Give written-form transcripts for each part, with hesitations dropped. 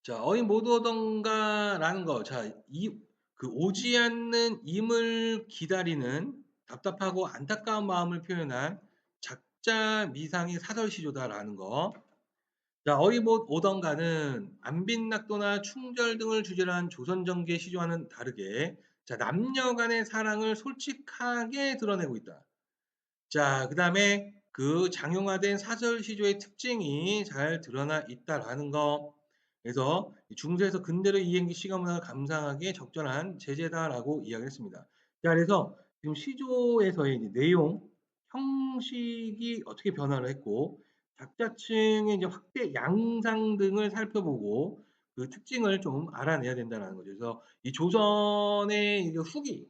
자, 어이 못 오던가라는 거. 자, 오지 않는 임을 기다리는 답답하고 안타까운 마음을 표현한 작자 미상의 사설시조다라는 거. 자, 어이 못 오던가는 안빈낙도나 충절 등을 주제로 한 조선정기의 시조와는 다르게 자, 남녀 간의 사랑을 솔직하게 드러내고 있다. 자, 그다음에 그 장용화된 사설 시조의 특징이 잘 드러나 있다라는 거. 그래서 중세에서 근대로 이행기 시가 문화를 감상하기에 적절한 제재다라고 이야기를 했습니다. 자, 그래서 지금 시조에서의 이제 내용, 형식이 어떻게 변화를 했고, 작자층의 이제 확대 양상 등을 살펴보고 그 특징을 좀 알아내야 된다는 거죠. 그래서 이 조선의 이제 후기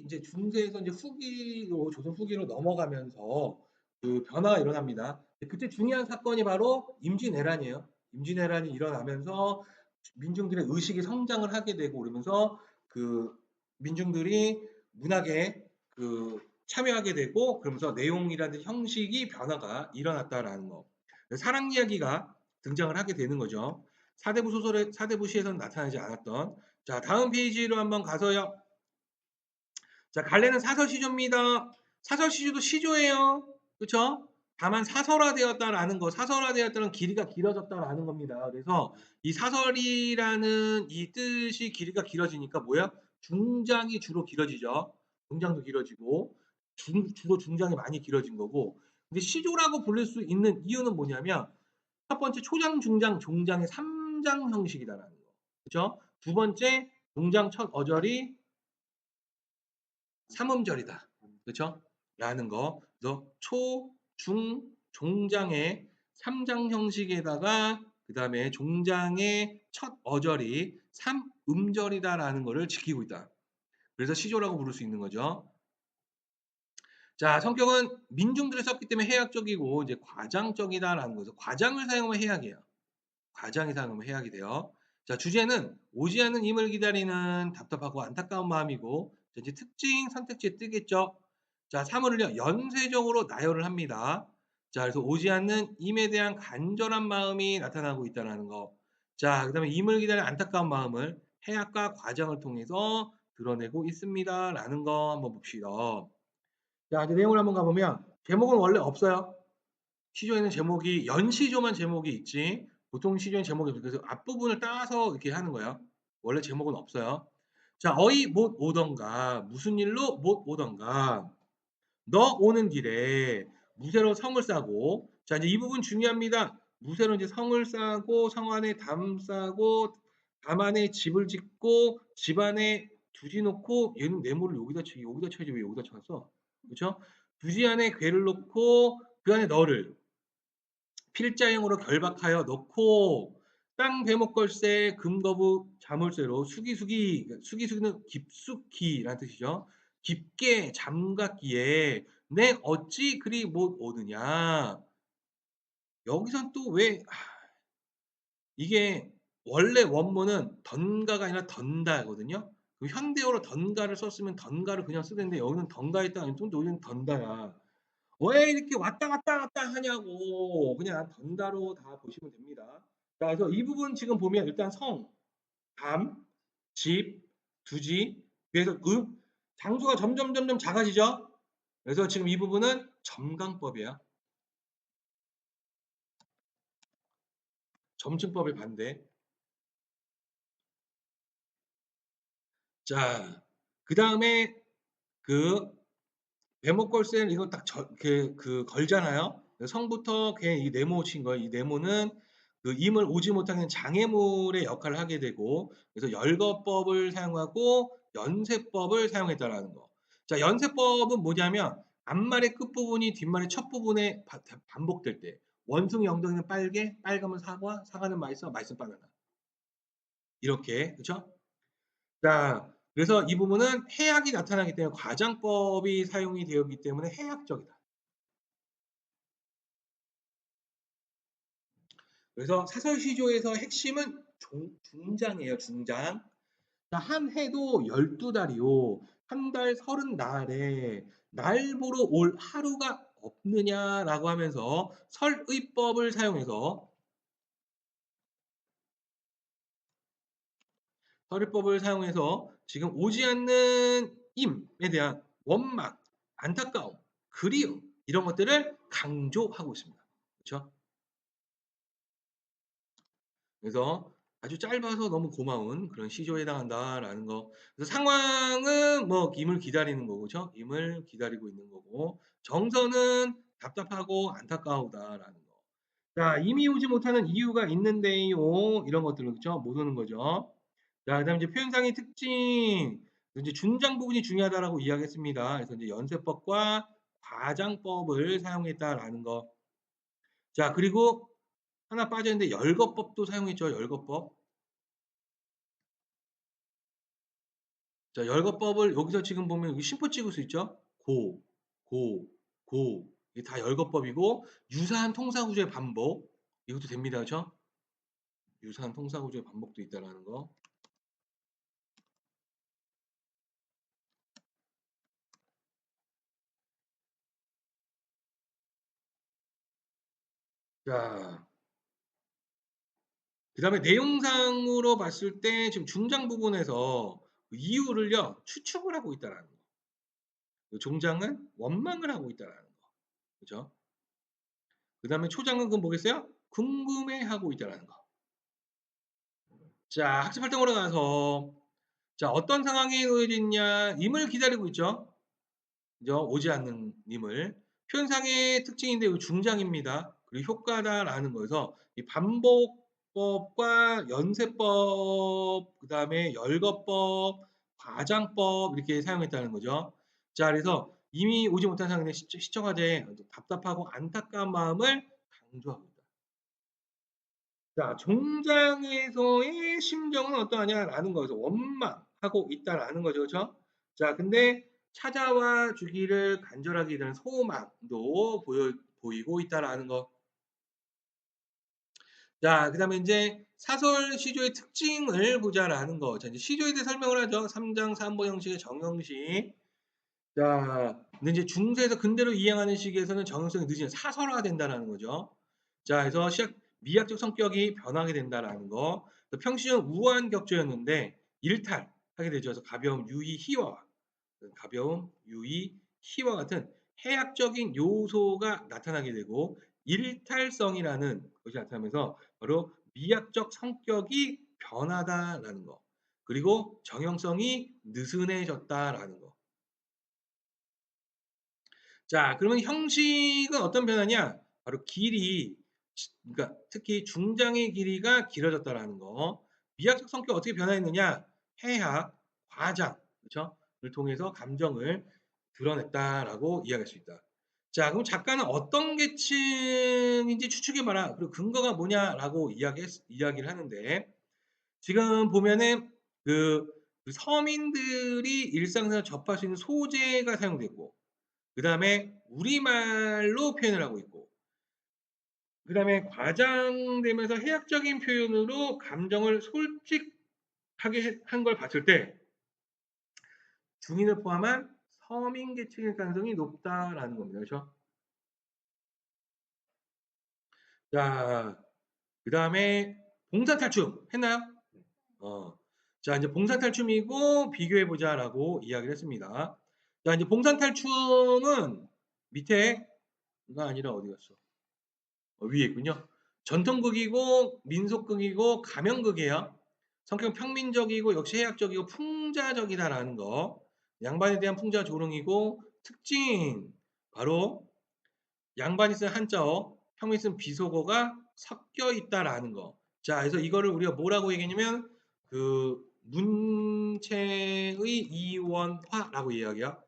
이제 중세에서 이제 후기로 조선 후기로 넘어가면서 그 변화가 일어납니다. 그때 중요한 사건이 바로 임진왜란이에요. 임진왜란이 일어나면서 민중들의 의식이 성장을 하게 되고 그러면서 그 민중들이 문학에 그 참여하게 되고 그러면서 내용이라든지 형식이 변화가 일어났다라는 거. 사랑 이야기가 등장을 하게 되는 거죠. 사대부 소설의 사대부 시에서는 나타나지 않았던. 자, 다음 페이지로 한번 가서요. 자, 갈래는 사설시조입니다. 사설시조도 시조예요. 그쵸? 다만 사설화되었다라는 거, 사설화되었다는 길이가 길어졌다라는 겁니다. 그래서 이 사설이라는 이 뜻이 길이가 길어지니까 뭐야? 중장이 주로 길어지죠. 중장도 길어지고, 주로 중장이 많이 길어진 거고. 근데 시조라고 부를 수 있는 이유는 뭐냐면, 첫 번째 초장, 중장, 종장의 3장 형식이다라는 거. 그쵸? 두 번째, 종장 첫 어절이 삼음절이다. 그렇죠? 라는 거. 그래서 초, 중, 종장의 3장 형식에다가 그다음에 종장의 첫 어절이 3음절이다라는 것을 지키고 있다. 그래서 시조라고 부를 수 있는 거죠. 자, 성격은 민중들이 썼기 때문에 해학적이고 이제 과장적이다라는 거죠. 과장을 사용하면 해학이에요. 과장이 사용하면 해학이 돼요. 자, 주제는 오지 않는 임을 기다리는 답답하고 안타까운 마음이고 이제 특징 선택지에 뜨겠죠. 자, 3월을요 연쇄적으로 나열을 합니다. 자, 그래서 오지 않는 임에 대한 간절한 마음이 나타나고 있다는 거. 자, 그다음에 임을 기다리는 안타까운 마음을 해학과 과장을 통해서 드러내고 있습니다라는 거 한번 봅시다. 자, 이제 내용을 한번 가보면 제목은 원래 없어요. 시조에는 제목이 연시조만 제목이 있지 보통 시조에는 제목이 없어요. 그래서 앞부분을 따서 이렇게 하는 거예요. 원래 제목은 없어요. 자, 어이 못 오던가 무슨 일로 못 오던가 너 오는 길에 무쇠로 성을 싸고 자 이제 이 부분 중요합니다. 무쇠로 이제 성을 싸고 성 안에 담 싸고 담 안에 집을 짓고 집 안에 두지 놓고 얘는 네모를 여기다 쳐야지 왜 여기다 쳐놨어? 그렇죠? 두지 안에 괴를 놓고 그 안에 너를 필자형으로 결박하여 넣고 땅 배목걸쇠 금거부 자물쇠로 수기수기는 깊숙이라는 뜻이죠. 깊게 잠갔기에 내 어찌 그리 못 오느냐. 여기선 또 왜 이게 원래 원문은 던가가 아니라 던다거든요. 그 현대어로 던가를 썼으면 던가를 그냥 쓰는데 여기는 던가에 따라 좀 여기는 던다야. 왜 이렇게 왔다 갔다 갔다 하냐고 그냥 던다로 다 보시면 됩니다. 자, 그래서 이 부분 지금 보면 일단 성, 담, 집, 두지 그래서 장수가 점점 작아지죠. 그래서 지금 이 부분은 점강법이에요. 점층법의 반대. 자, 그 다음에 그 배목걸쇠는 이거 딱 걸잖아요. 성부터 그냥 이 네모 친 거예요. 이 네모는 그 임을 오지 못하는 장애물의 역할을 하게 되고 그래서 열거법을 사용하고 연세법을 사용했다라는 거. 자, 연세법은 뭐냐면 앞말의 끝부분이 뒷말의 첫 부분에 반복될 때 원숭이 엉덩이는 빨개, 빨가면 사과, 사과는 맛있어, 맛있으면 바나나. 이렇게 그렇죠? 자, 그래서 이 부분은 해악이 나타나기 때문에 과장법이 사용이 되었기 때문에 해악적이다. 그래서 사설시조에서 핵심은 중장이에요, 중장. 한 해도 12달이요. 한 달 30날에 날 보러 올 하루가 없느냐라고 하면서 설의법을 사용해서 서리법을 사용해서 지금 오지 않는 임에 대한 원망, 안타까움, 그리움 이런 것들을 강조하고 있습니다. 그렇죠? 그래서 아주 짧아서 너무 고마운 그런 시조에 해당한다라는 거. 그래서 상황은 뭐 임을 기다리는 거고, 그죠? 임을 기다리고 있는 거고, 정서는 답답하고 안타까우다라는 거. 자, 임이 오지 못하는 이유가 있는데요. 이런 것들을 그죠? 못 오는 거죠. 자, 그다음에 이제 표현상의 특징. 이제 중장 부분이 중요하다라고 이야기했습니다. 그래서 이제 연쇄법과 과장법을 사용했다라는 거. 자, 그리고 하나 빠졌는데 열거법도 사용했죠. 열거법. 자, 열거법을 여기서 지금 보면 여기 심포 찍을 수 있죠? 고, 고, 고. 이게 다 열거법이고 유사한 통사구조의 반복. 이것도 됩니다. 그렇죠? 유사한 통사구조의 반복도 있다라는 거. 자, 그다음에 내용상으로 봤을 때 지금 중장 부분에서 그 이유를요 추측을 하고 있다라는 거. 그 종장은 원망을 하고 있다라는 거. 그죠? 그다음에 초장은 그건 뭐겠어요? 궁금해하고 있다라는 거. 자, 학습 활동으로 가서 자, 어떤 상황에 놓여있냐? 임을 기다리고 있죠. 그죠? 오지 않는 임을. 표현상의 특징인데 이 중장입니다. 그리고 효과다라는 거에서 이 반복법과 연쇄법, 그다음에 열거법, 과장법 이렇게 사용했다는 거죠. 자, 그래서 이미 오지 못한 상황에 시청하되 답답하고 안타까운 마음을 강조하고 있다. 자, 종장에서의 심정은 어떠하냐라는 거에서 원망하고 있다라는 거죠. 그렇죠? 자, 근데 찾아와 주기를 간절하게 되는 소망도 보이고 있다라는 거. 자, 그다음에 이제 사설 시조의 특징을 보자라는 거. 자, 이제 시조에 대해 설명을 하죠. 3장 3보 형식의 정형식. 자, 근데 이제 중세에서 근대로 이행하는 시기에서는 정형성이 늦으면 사설화된다라는 거죠. 자, 그래서 미학적 성격이 변하게 된다라는 거. 평시는 우한 격조였는데 일탈하게 되죠. 그래서 가벼움, 유의, 희화, 가벼움, 유의, 희화 같은 해학적인 요소가 나타나게 되고 일탈성이라는 것이 나타나면서 바로 미학적 성격이 변하다라는 거. 그리고 정형성이 느슨해졌다라는 거. 자, 그러면 형식은 어떤 변화냐? 바로 길이, 그러니까 특히 중장의 길이가 길어졌다라는 거. 미학적 성격 어떻게 변화했느냐? 해학, 과장, 그렇죠? 를 통해서 감정을 드러냈다라고 이야기할 수 있다. 자, 그럼 작가는 어떤 계층인지 추측해봐라. 그리고 근거가 뭐냐라고 이야기를 하는데 지금 보면은 그 서민들이 일상생활 접할 수 있는 소재가 사용됐고 그다음에 우리말로 표현을 하고 있고 그다음에 과장되면서 해학적인 표현으로 감정을 솔직하게 한 걸 봤을 때 중인을 포함한 서민 계층일 가능성이 높다라는 겁니다. 그렇죠? 자, 그다음에 봉사탈춤 했나요? 어. 자, 이제 봉사탈춤이고 비교해 보자라고 이야기를 했습니다. 자, 이제 봉사탈춤은 밑에가 아니라 어디 갔어? 위에 있군요. 전통극이고 민속극이고 가명극이에요. 성격 평민적이고 역시 해학적이고 풍자적이다라는 거. 양반에 대한 풍자 조롱이고 특징 바로 양반이 쓴 한자어, 평민이 쓴 비속어가 섞여 있다라는 거. 자, 그래서 이거를 우리가 뭐라고 얘기했냐면 그 문체의 이원화라고 이야기야.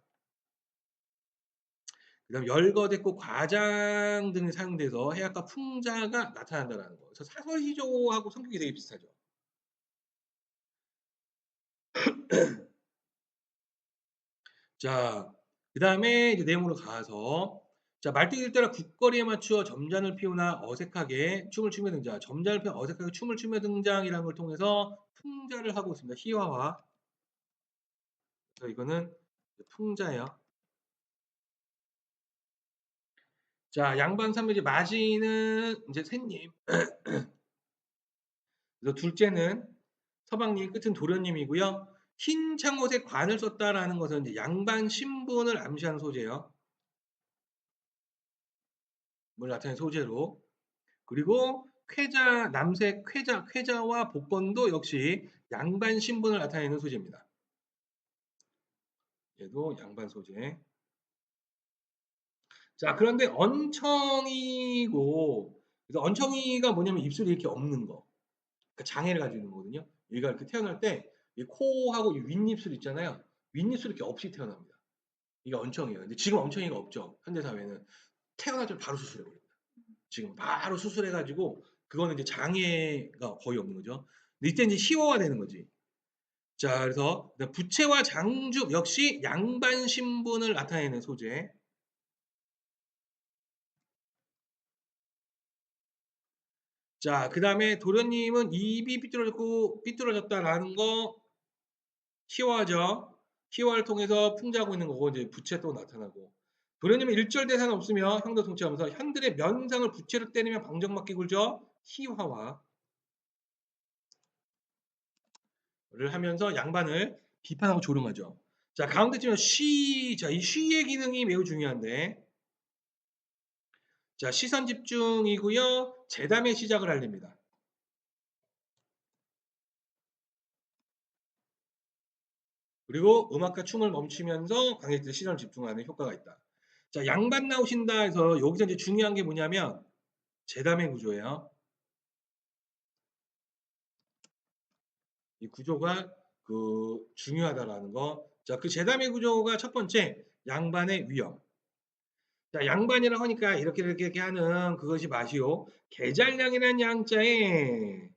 그다음 열거됐고 과장 등이 사용돼서 해학과 풍자가 나타난다는 거. 그래서 사설시조하고 성격이 되게 비슷하죠. 자, 그다음에 이제 내용으로 가서 자, 말뚝일 따라 국거리에 맞추어 점잔을 피우나 어색하게 춤을 추며 등장. 점잔을 피우나 어색하게 춤을 추며 등장이라는 걸 통해서 풍자를 하고 있습니다. 희화화. 그래서 이거는 풍자예요. 자, 양반 삼묘지 마지는 이제 셋님. 그래서 둘째는 서방님, 끝은 도련님이고요. 흰 창옷에 관을 썼다라는 것은 이제 양반 신분을 암시하는 소재예요. 뭘 나타내는 소재로. 그리고 쾌자, 남색 쾌자와 복권도 역시 양반 신분을 나타내는 소재입니다. 얘도 양반 소재. 자, 그런데 언청이고, 그래서 언청이가 뭐냐면 입술이 이렇게 없는 거. 그러니까 장애를 가지고 있는 거거든요. 얘가 이렇게 태어날 때, 이 코하고 이 윗입술 있잖아요. 윗입술이 이렇게 없이 태어납니다. 이게 언청이에요. 근데 지금 언청이가 없죠. 현대사회는. 태어나자마자 바로 수술해버립니다. 지금 바로 수술해가지고, 그거는 이제 장애가 거의 없는 거죠. 근데 이때 이제 희화화 되는 거지. 자, 그래서 부채와 장죽 역시 양반 신분을 나타내는 소재. 자, 그 다음에 도련님은 입이 삐뚤어졌다라는 거 희화죠. 희화를 통해서 풍자하고 있는 거고, 이제 부채 또 나타나고. 도련님은 일절 대사는 없으며 형도 통치하면서 현들의 면상을 부채로 때리며 방정맞게 굴죠. 희화화를 하면서 양반을 비판하고 조롱하죠. 자, 가운데 쯤에 자, 이 쉬의 기능이 매우 중요한데, 자, 시선 집중이고요. 재담의 시작을 알립니다. 그리고 음악과 춤을 멈추면서 관객들의 시선을 집중하는 효과가 있다. 자, 양반 나오신다 해서 여기서 이제 중요한 게 뭐냐면 재담의 구조예요. 이 구조가 중요하다라는 거. 자, 그 재담의 구조가 첫 번째 양반의 위험. 자, 양반이라고 하니까 이렇게 하는 그것이 마시오. 계잘량이라는 양자에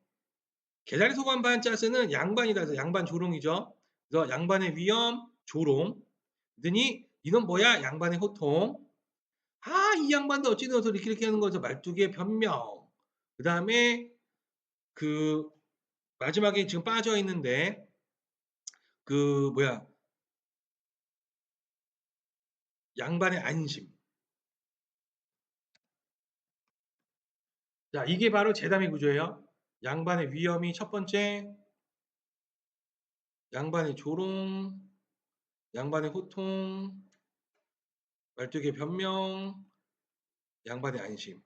계자리 소관 반자스는 양반이다 해서 양반 조롱이죠. 그래서 양반의 위험, 조롱. 그러더니 이건 뭐야? 양반의 호통. 아, 이 양반도 어찌 되어서 이렇게 하는 거죠. 말뚝의 변명. 그 다음에 그 마지막에 지금 빠져 있는데 그 뭐야? 양반의 안심. 자, 이게 바로 재담의 구조예요. 양반의 위험이 첫 번째, 양반의 조롱, 양반의 호통, 말뚝의 변명, 양반의 안심.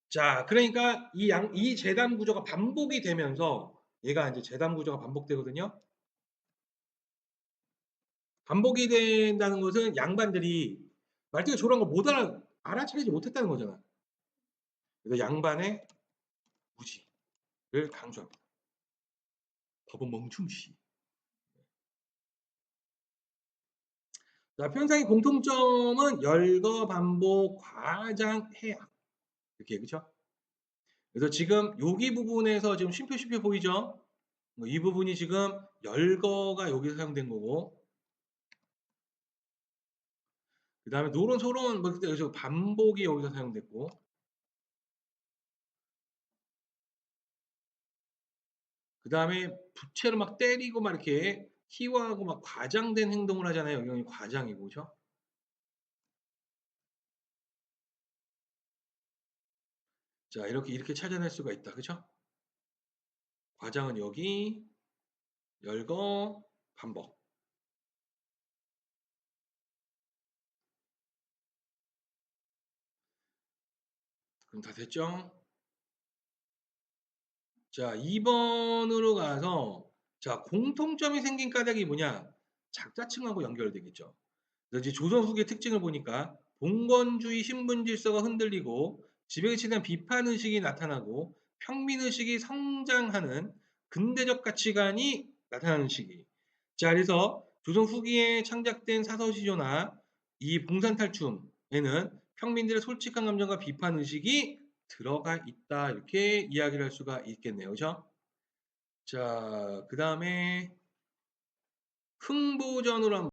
자, 그러니까 이 재담 구조가 반복이 되면서 얘가 이제 재담 구조가 반복되거든요. 반복이 된다는 것은 양반들이 말뚝의 조롱한 걸 못 알아차리지 못했다는 거잖아. 그래서 양반의 무지를 강조합니다. 법은 멍충시. 자, 표현상의 공통점은 열거, 반복, 과장, 해악. 이렇게, 그쵸? 그래서 지금 여기 부분에서 지금 쉼표 보이죠? 이 부분이 지금 열거가 여기서 사용된 거고, 그 다음에 노론, 소론, 뭐, 여기서 반복이 여기서 사용됐고, 그 다음에 부채로 막 때리고 막 이렇게 희화하고 막 과장된 행동을 하잖아요. 여기 과장이고, 그죠? 자, 이렇게 찾아낼 수가 있다. 그죠? 과장은 여기, 열거, 반복. 그럼 다 됐죠? 자, 2번으로 가서, 자, 공통점이 생긴 까닭이 뭐냐? 작자층하고 연결되겠죠. 그래서 이제 조선 후기의 특징을 보니까 봉건주의 신분 질서가 흔들리고 지배에 대한 비판 의식이 나타나고 평민 의식이 성장하는 근대적 가치관이 나타나는 시기. 자, 그래서 조선 후기에 창작된 사서시조나 이 봉산탈춤에는 평민들의 솔직한 감정과 비판 의식이 들어가 있다. 이렇게 이야기를 할 수가 있겠네요. 그죠? 자, 그 다음에 흥부전으로 한번